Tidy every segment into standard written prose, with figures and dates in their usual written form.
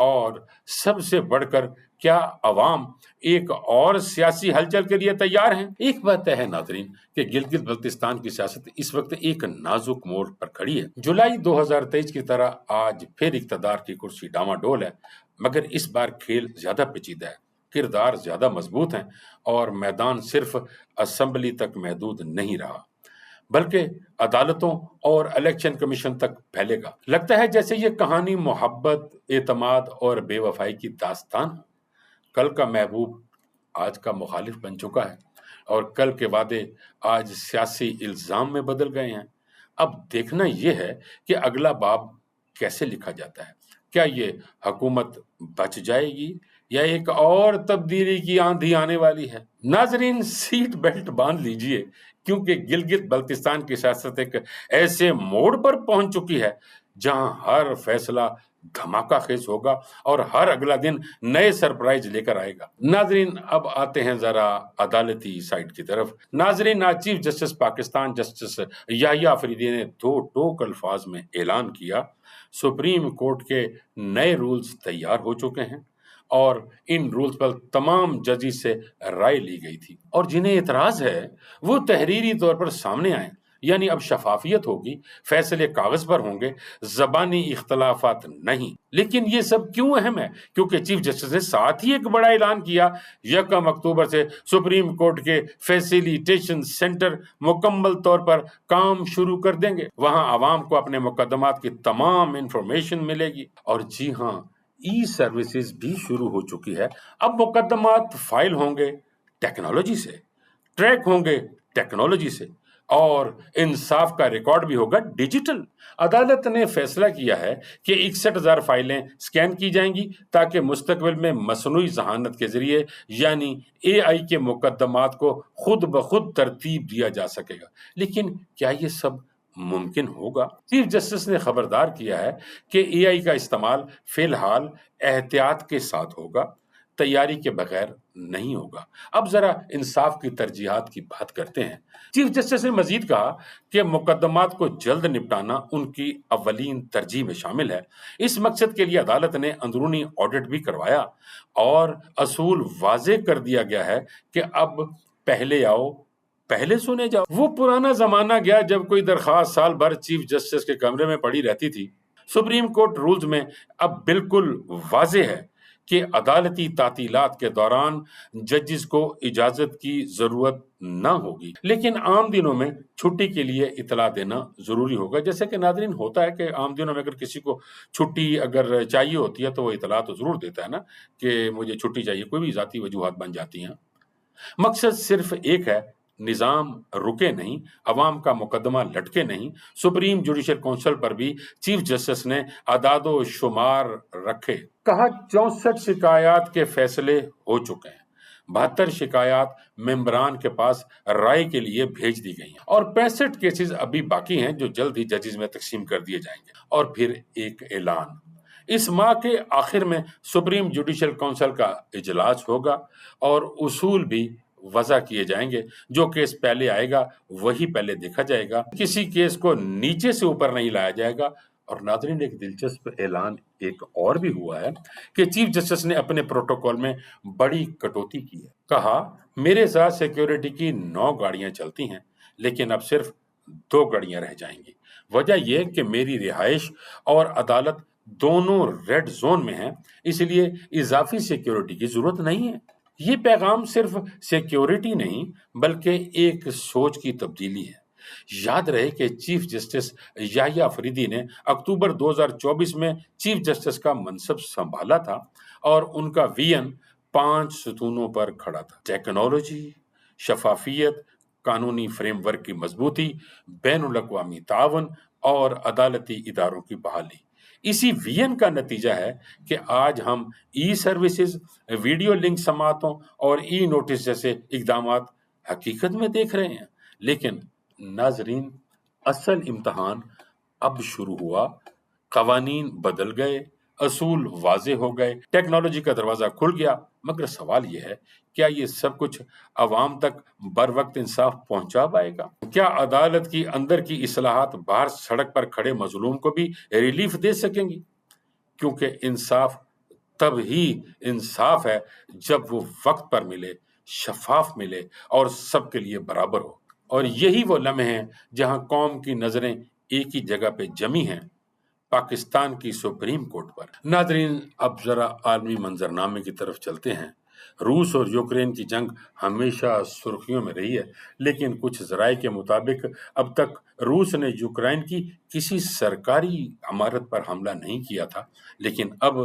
اور سب سے بڑھ کر کیا عوام ایک اور سیاسی ہلچل کے لیے تیار ہیں؟ ایک بات طے ہے ناظرین کہ گلگت بلتستان کی سیاست اس وقت ایک نازک موڑ پر کھڑی ہے۔ جولائی 2023 کی طرح آج پھر اقتدار کی کرسی ڈاواڈول ہے، مگر اس بار کھیل زیادہ پیچیدہ ہے، کردار زیادہ مضبوط ہیں اور میدان صرف اسمبلی تک محدود نہیں رہا بلکہ عدالتوں اور الیکشن کمیشن تک پھیلے گا۔ لگتا ہے جیسے یہ کہانی محبت، اعتماد اور بے وفائی کی داستان ہو۔ کل کا محبوب آج کا مخالف بن چکا ہے اور کل کے وعدے آج سیاسی الزام میں بدل گئے ہیں۔ اب دیکھنا یہ ہے کہ اگلا باب کیسے لکھا جاتا ہے۔ کیا یہ حکومت بچ جائے گی یا ایک اور تبدیلی کی آندھی آنے والی ہے؟ ناظرین، سیٹ بیلٹ باندھ لیجئے کیونکہ گلگت بلتستان کی سیاست ایک ایسے موڑ پر پہنچ چکی ہے جہاں ہر فیصلہ دھماکہ خیز ہوگا اور ہر اگلا دن نئے سرپرائز لے کر آئے گا۔ ناظرین، اب آتے ہیں ذرا عدالتی سائٹ کی طرف۔ ناظرین، آج چیف جسٹس پاکستان جسٹس یحییٰ فریدی نے دو ٹوک الفاظ میں اعلان کیا، سپریم کورٹ کے نئے رولز تیار ہو چکے ہیں اور ان رولز پر تمام ججز سے رائے لی گئی تھی، اور جنہیں اعتراض ہے وہ تحریری طور پر سامنے آئیں۔ یعنی اب شفافیت ہوگی، فیصلے کاغذ پر ہوں گے، زبانی اختلافات نہیں۔ لیکن یہ سب کیوں اہم ہے؟ کیونکہ چیف جسٹس نے ساتھ ہی ایک بڑا اعلان کیا، 1 اکتوبر سے سپریم کورٹ کے فیسیلیٹیشن سینٹر مکمل طور پر کام شروع کر دیں گے۔ وہاں عوام کو اپنے مقدمات کی تمام انفارمیشن ملے گی، اور جی ہاں، ای سروسز بھی شروع ہو چکی ہے۔ اب مقدمات فائل ہوں گے ٹیکنالوجی سے، ٹریک ہوں گے ٹیکنالوجی سے، اور انصاف کا ریکارڈ بھی ہوگا ڈیجیٹل۔ عدالت نے فیصلہ کیا ہے کہ 61,000 فائلیں سکین کی جائیں گی تاکہ مستقبل میں مصنوعی ذہانت کے ذریعے یعنی اے آئی کے مقدمات کو خود بخود ترتیب دیا جا سکے گا۔ لیکن کیا یہ سب ممکن ہوگا؟ چیف جسٹس نے خبردار کیا ہے کہ اے آئی کا استعمال فی الحال احتیاط کے ساتھ ہوگا، تیاری کے بغیر نہیں ہوگا۔ اب ذرا انصاف کی ترجیحات کی بات کرتے ہیں۔ چیف جسٹس نے مزید کہا کہ مقدمات کو جلد نپٹانا ان کی اولین ترجیح میں شامل ہے۔ اس مقصد کے لیے عدالت نے اندرونی آڈٹ بھی کروایا اور اصول واضح کر دیا گیا ہے کہ اب پہلے آؤ پہلے سنے جاؤ۔ وہ پرانا زمانہ گیا جب کوئی درخواست سال بھر چیف جسٹس کے کمرے میں پڑی رہتی تھی۔ سپریم کورٹ رولز میں اب بالکل واضح ہے کہ عدالتی تعطیلات کے دوران ججز کو اجازت کی ضرورت نہ ہوگی، لیکن عام دنوں میں چھٹی کے لیے اطلاع دینا ضروری ہوگا۔ جیسے کہ ناظرین ہوتا ہے کہ عام دنوں میں اگر کسی کو چھٹی اگر چاہیے ہوتی ہے تو وہ اطلاع تو ضرور دیتا ہے نا کہ مجھے چھٹی چاہیے، کوئی بھی ذاتی وجوہات بن جاتی ہیں۔ مقصد صرف ایک ہے، نظام رکے نہیں، عوام کا مقدمہ لٹکے نہیں۔ سپریم جوڈیشل کونسل پر بھی چیف جسٹس نے اعداد و شمار رکھے۔ کہا 64 شکایات کے فیصلے ہو چکے ہیں، 72 شکایات ممبران کے پاس رائے کے لیے بھیج دی گئی ہیں، اور 65 کیسز ابھی باقی ہیں جو جلد ہی ججز میں تقسیم کر دیے جائیں گے۔ اور پھر ایک اعلان، اس ماہ کے آخر میں سپریم جوڈیشل کونسل کا اجلاس ہوگا اور اصول بھی وضع کیے جائیں گے۔ جو کیس پہلے آئے گا وہی پہلے دیکھا جائے گا، کسی کیس کو نیچے سے اوپر نہیں لایا جائے گا۔ اور ناظرین، ایک دلچسپ اعلان ایک اور بھی ہوا ہے کہ چیف جسٹس نے اپنے پروٹوکول میں بڑی کٹوتی کی ہے۔ کہا، میرے ساتھ سیکیورٹی کی 9 گاڑیاں چلتی ہیں لیکن اب صرف 2 گاڑیاں رہ جائیں گی۔ وجہ یہ کہ میری رہائش اور عدالت دونوں ریڈ زون میں ہیں، اس لیے اضافی سیکیورٹی کی ضرورت نہیں ہے۔ یہ پیغام صرف سیکیورٹی نہیں بلکہ ایک سوچ کی تبدیلی ہے۔ یاد رہے کہ چیف جسٹس یحییٰ فریدی نے اکتوبر 2024 میں چیف جسٹس کا منصب سنبھالا تھا اور ان کا ویژن 5 ستونوں پر کھڑا تھا: ٹیکنالوجی، شفافیت، قانونی فریم ورک کی مضبوطی، بین الاقوامی تعاون اور عدالتی اداروں کی بحالی۔ اسی ویژن کا نتیجہ ہے کہ آج ہم ای سروسز، ویڈیو لنک سماعتوں اور ای نوٹس جیسے اقدامات حقیقت میں دیکھ رہے ہیں۔ لیکن ناظرین، اصل امتحان اب شروع ہوا۔ قوانین بدل گئے، اصول واضح ہو گئے، ٹیکنالوجی کا دروازہ کھل گیا، مگر سوال یہ ہے، کیا یہ سب کچھ عوام تک بر وقت انصاف پہنچا پائے گا؟ کیا عدالت کی اندر کی اصلاحات باہر سڑک پر کھڑے مظلوم کو بھی ریلیف دے سکیں گی؟ کیونکہ انصاف تب ہی انصاف ہے جب وہ وقت پر ملے، شفاف ملے اور سب کے لیے برابر ہو۔ اور یہی وہ لمحے ہیں جہاں قوم کی نظریں ایک ہی جگہ پہ جمی ہیں، پاکستان کی سپریم کورٹ پر۔ ناظرین، اب ذرا عالمی منظرنامے کی طرف چلتے ہیں۔ روس اور یوکرین کی جنگ ہمیشہ سرخیوں میں رہی ہے، لیکن کچھ ذرائع کے مطابق اب تک روس نے یوکرین کی کسی سرکاری عمارت پر حملہ نہیں کیا تھا، لیکن اب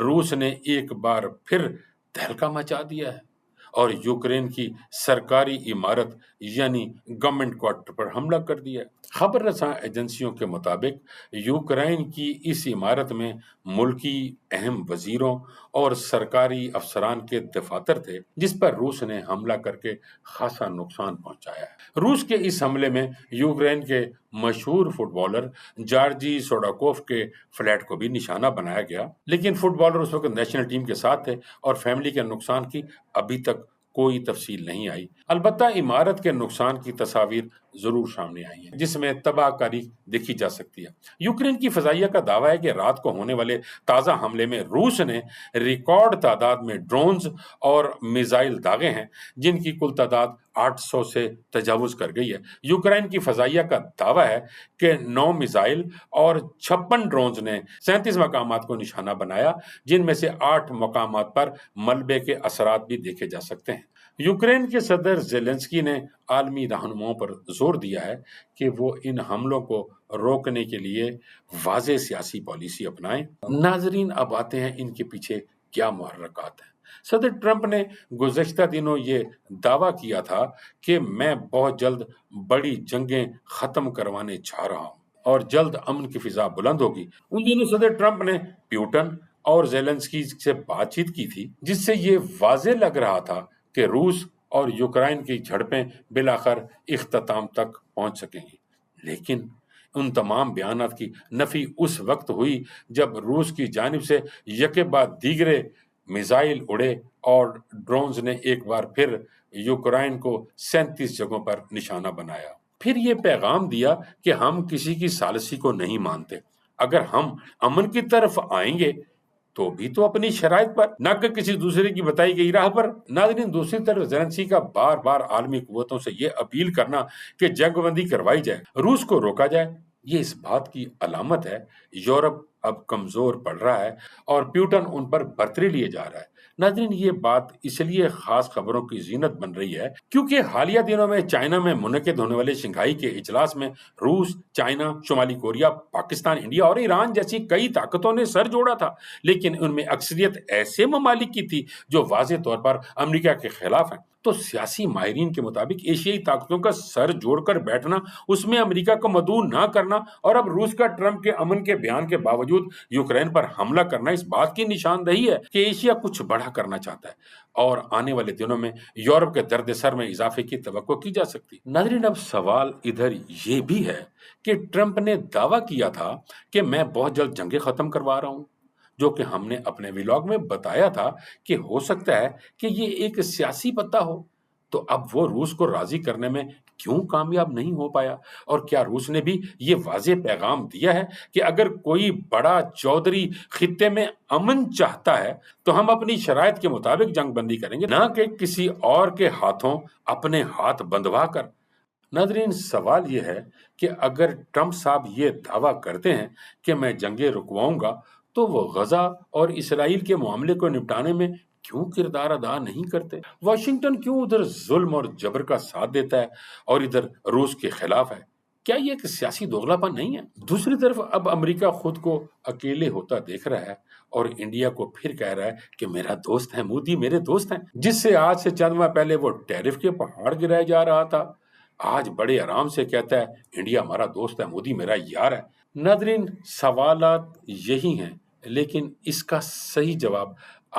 روس نے ایک بار پھر تہلکہ مچا دیا ہے اور یوکرین کی سرکاری عمارت یعنی گورنمنٹ کوارٹر پر حملہ کر دیا۔ خبر رساں ایجنسیوں کے مطابق یوکرین کی اس عمارت میں ملکی اہم وزیروں اور سرکاری افسران کے دفاتر تھے، جس پر روس نے حملہ کر کے خاصا نقصان پہنچایا ہے۔ روس کے اس حملے میں یوکرین کے مشہور فٹ بالر جارجی سوڈاکوف کے فلیٹ کو بھی نشانہ بنایا گیا، لیکن فٹ بالر اس وقت نیشنل ٹیم کے ساتھ تھے اور فیملی کے نقصان کی ابھی تک کوئی تفصیل نہیں آئی۔ البتہ عمارت کے نقصان کی تصاویر ضرور سامنے آئی ہیں، جس میں تباہ کاری دیکھی جا سکتی ہے۔ یوکرین کی فضائیہ کا دعویٰ ہے کہ رات کو ہونے والے تازہ حملے میں روس نے ریکارڈ تعداد میں ڈرونز اور میزائل داغے ہیں، جن کی کل تعداد 800 سے تجاوز کر گئی ہے۔ یوکرین کی فضائیہ کا دعویٰ ہے کہ 9 میزائل اور 56 ڈرونز نے 37 مقامات کو نشانہ بنایا، جن میں سے 8 مقامات پر ملبے کے اثرات بھی دیکھے جا سکتے ہیں۔ یوکرین کے صدر زیلنسکی نے عالمی رہنماؤں پر زور دیا ہے کہ وہ ان حملوں کو روکنے کے لیے واضح سیاسی پالیسی اپنائیں۔ ناظرین، اب آتے ہیں ان کے پیچھے کیا محرکات ہیں۔ صدر ٹرمپ نے گزشتہ دنوں یہ دعویٰ کیا تھا کہ میں بہت جلد بڑی جنگیں ختم کروانے جا رہا ہوں اور جلد امن کی فضا بلند ہوگی۔ ان دنوں صدر ٹرمپ نے پیوٹن اور زیلنسکی سے بات چیت کی تھی، جس سے یہ واضح لگ رہا تھا کہ روس اور یوکرین کی جھڑپیں بالآخر اختتام تک پہنچ سکیں گی۔ لیکن ان تمام بیانات کی نفی اس وقت ہوئی جب روس کی جانب سے یکے بعد دیگرے میزائل اڑے اور ڈرونز نے ایک بار پھر یوکرین کو 37 جگہوں پر نشانہ بنایا۔ پھر یہ پیغام دیا کہ ہم کسی کی ثالثی کو نہیں مانتے، اگر ہم امن کی طرف آئیں گے تو بھی تو اپنی شرائط پر، نہ کہ کسی دوسرے کی بتائی گئی راہ پر۔ ناظرین، دوسری طرف زیلنسکی کا بار بار عالمی قوتوں سے یہ اپیل کرنا کہ جنگ بندی کروائی جائے، روس کو روکا جائے، یہ اس بات کی علامت ہے یورپ اب کمزور پڑ رہا ہے اور پیوٹن ان پر برتری لیے جا رہا ہے۔ ناظرین، یہ بات اس لیے خاص خبروں کی زینت بن رہی ہے کیونکہ حالیہ دنوں میں چائنا میں منعقد ہونے والے شنگھائی کے اجلاس میں روس، چائنا، شمالی کوریا، پاکستان، انڈیا اور ایران جیسی کئی طاقتوں نے سر جوڑا تھا، لیکن ان میں اکثریت ایسے ممالک کی تھی جو واضح طور پر امریکہ کے خلاف ہیں۔ تو سیاسی ماہرین کے مطابق ایشیائی طاقتوں کا سر جوڑ کر بیٹھنا، اس میں امریکہ کو مدعو نہ کرنا اور اب روس کا ٹرمپ کے امن کے بیان کے باوجود یوکرین پر حملہ کرنا اس بات کی نشاندہی ہے کہ ایشیا کچھ بڑا کرنا چاہتا ہے اور آنے والے دنوں میں یورپ کے درد سر میں اضافے کی توقع کی جا سکتی۔ ناظرین، اب سوال ادھر یہ بھی ہے کہ ٹرمپ نے دعویٰ کیا تھا کہ میں بہت جلد جنگیں ختم کروا رہا ہوں، جو کہ ہم نے اپنے ویلاگ میں بتایا تھا کہ ہو سکتا ہے کہ یہ ایک سیاسی پتہ ہو۔ تو اب وہ روس کو راضی کرنے میں کیوں کامیاب نہیں ہو پایا؟ اور کیا روس نے بھی یہ واضح پیغام دیا ہے کہ اگر کوئی بڑا چودھری خطے میں امن چاہتا ہے تو ہم اپنی شرائط کے مطابق جنگ بندی کریں گے، نہ کہ کسی اور کے ہاتھوں اپنے ہاتھ بندھوا کر؟ ناظرین، سوال یہ ہے کہ اگر ٹرمپ صاحب یہ دعویٰ کرتے ہیں کہ میں جنگیں رکواؤں گا تو وہ غزہ اور اسرائیل کے معاملے کو نپٹانے میں کیوں کردار ادا نہیں کرتے؟ واشنگٹن کیوں ادھر ظلم اور جبر کا ساتھ دیتا ہے اور ادھر روس کے خلاف ہے؟ کیا یہ ایک سیاسی دوغلا پن نہیں ہے؟ دوسری طرف اب امریکہ خود کو اکیلے ہوتا دیکھ رہا ہے اور انڈیا کو پھر کہہ رہا ہے کہ میرا دوست ہے، مودی میرے دوست ہیں، جس سے آج سے چند ماہ پہلے وہ ٹیرف کے پہاڑ گرائے جا رہا تھا، آج بڑے آرام سے کہتا ہے انڈیا ہمارا دوست ہے، مودی میرا یار ہے۔ ناظرین، سوالات یہی ہیں، لیکن اس کا صحیح جواب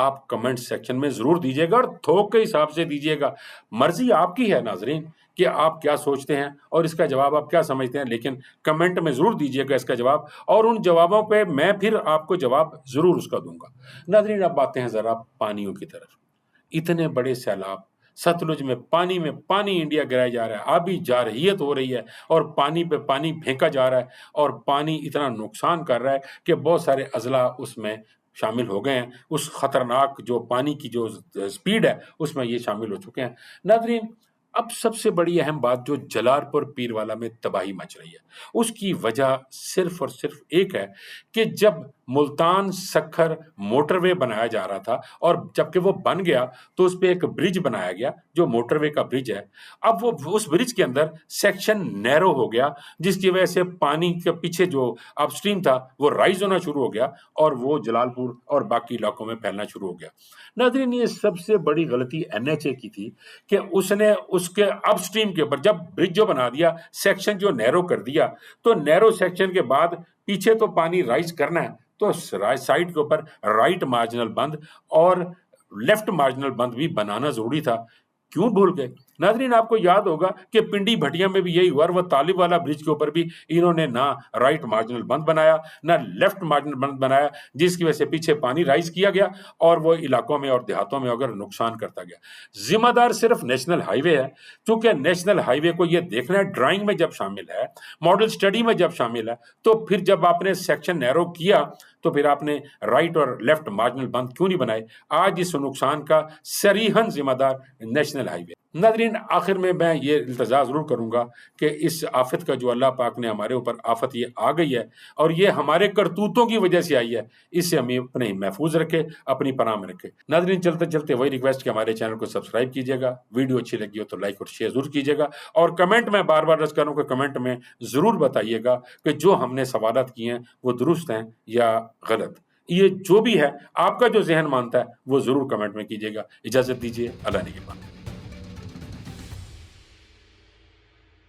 آپ کمنٹ سیکشن میں ضرور دیجیے گا اور تھوک کے حساب سے دیجیے گا۔ مرضی آپ کی ہے ناظرین کہ آپ کیا سوچتے ہیں اور اس کا جواب آپ کیا سمجھتے ہیں، لیکن کمنٹ میں ضرور دیجیے گا اس کا جواب، اور ان جوابوں پہ میں پھر آپ کو جواب ضرور اس کا دوں گا۔ ناظرین، اب آتے ہیں ذرا پانیوں کی طرف۔ اتنے بڑے سیلاب، ستلج میں پانی انڈیا گرایا جا رہا ہے، آبی جارحیت ہو رہی ہے اور پانی پہ پانی پھینکا جا رہا ہے اور پانی اتنا نقصان کر رہا ہے کہ بہت سارے اضلاع اس میں شامل ہو گئے ہیں، اس خطرناک جو پانی کی جو سپیڈ ہے اس میں یہ شامل ہو چکے ہیں۔ ناظرین، اب سب سے بڑی اہم بات جو جلال پور پیروالا میں تباہی مچ رہی ہے، اس کی وجہ صرف اور صرف ایک ہے کہ جب ملتان سکھر موٹر وے بنایا جا رہا تھا اور جبکہ وہ بن گیا تو اس پہ ایک برج بنایا گیا جو موٹر وے کا برج ہے، اب وہ اس برج کے اندر سیکشن نیرو ہو گیا، جس کی وجہ سے پانی کے پیچھے جو اپ سٹریم تھا وہ رائز ہونا شروع ہو گیا اور وہ جلال پور اور باقی علاقوں میں پھیلنا شروع ہو گیا۔ ناظرین، یہ سب سے بڑی غلطی NHA کی تھی کہ اس نے اس کے اپ سٹریم کے اوپر جب برج جو بنا دیا، سیکشن جو نیرو کر دیا، تو نیرو سیکشن کے بعد پیچھے تو پانی رائز کرنا ہے تو سائڈ کے اوپر رائٹ مارجنل بند اور لیفٹ مارجنل بند بھی بنانا ضروری تھا۔ کیوں بھول گئے؟ ناظرین، آپ کو یاد ہوگا کہ پنڈی بھٹیا میں بھی یہی ہوا، اور وہ طالب والا برج کے اوپر بھی انہوں نے نہ رائٹ مارجنل بند بنایا نہ لیفٹ مارجنل بند بنایا، جس کی وجہ سے پیچھے پانی رائز کیا گیا اور وہ علاقوں میں اور دیہاتوں میں اگر نقصان کرتا گیا۔ ذمہ دار صرف نیشنل ہائی وے ہے، چونکہ نیشنل ہائی وے کو یہ دیکھنا ہے، ڈرائنگ میں جب شامل ہے، ماڈل سٹڈی میں جب شامل ہے، تو پھر جب آپ نے سیکشن نیرو کیا تو پھر آپ نے رائٹ اور لیفٹ مارجنل بند کیوں نہیں بنائے؟ آج اس نقصان کا صریحاً ذمہ دار نیشنل ہائی وے۔ ناظرین، آخر میں یہ التجا ضرور کروں گا کہ اس آفت کا جو اللہ پاک نے ہمارے اوپر آفت یہ آ گئی ہے اور یہ ہمارے کرتوتوں کی وجہ سے آئی ہے، اس سے ہمیں اپنے محفوظ رکھے، اپنی پناہ میں رکھے۔ ناظرین، چلتے چلتے وہی ریکویسٹ کہ ہمارے چینل کو سبسکرائب کیجیے گا، ویڈیو اچھی لگی ہو تو لائک اور شیئر ضرور کیجیے گا، اور کمنٹ میں بار بار عرض کروں کہ کمنٹ میں ضرور بتائیے گا کہ جو ہم نے سوالات کیے ہیں وہ درست ہیں یا غلط۔ یہ جو بھی ہے آپ کا جو ذہن مانتا ہے وہ ضرور کمنٹ میں کیجیے گا۔ اجازت دیجیے، اللہ نگہبان۔